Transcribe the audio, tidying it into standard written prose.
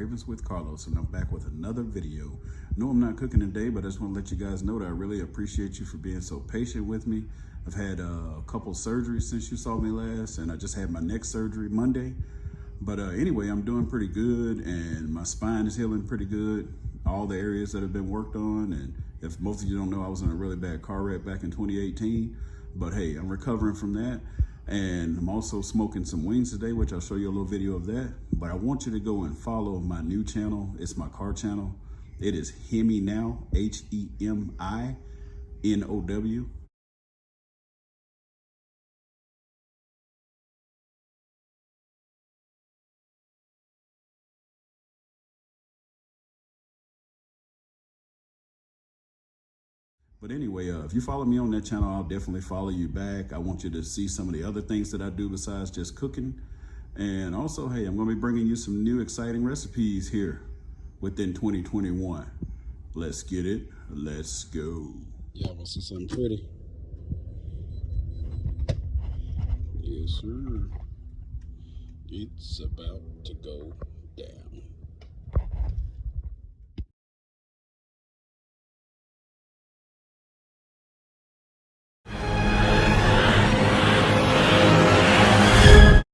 Ravens with Carlos, and I'm back with another video. No, I'm not cooking today, but I just want to let you guys know that I really appreciate you for being so patient with me. I've had a couple surgeries since you saw me last, and I just had my neck surgery Monday. But anyway, I'm doing pretty good, and my spine is healing pretty good. All the areas that have been worked on, and if most of you don't know, I was in a really bad car wreck back in 2018. But hey, I'm recovering from that. And I'm also smoking some wings today, which I'll show you a little video of that. But I want you to go and follow my new channel. It's my car channel. It is Hemi Now, HEMINOW. But anyway, if you follow me on that channel, I'll definitely follow you back. I want you to see some of the other things that I do besides just cooking. And also, hey, I'm gonna be bringing you some new exciting recipes here within 2021. Let's get it, let's go. Y'all wanna see something pretty? Yes, sir. It's about to go down.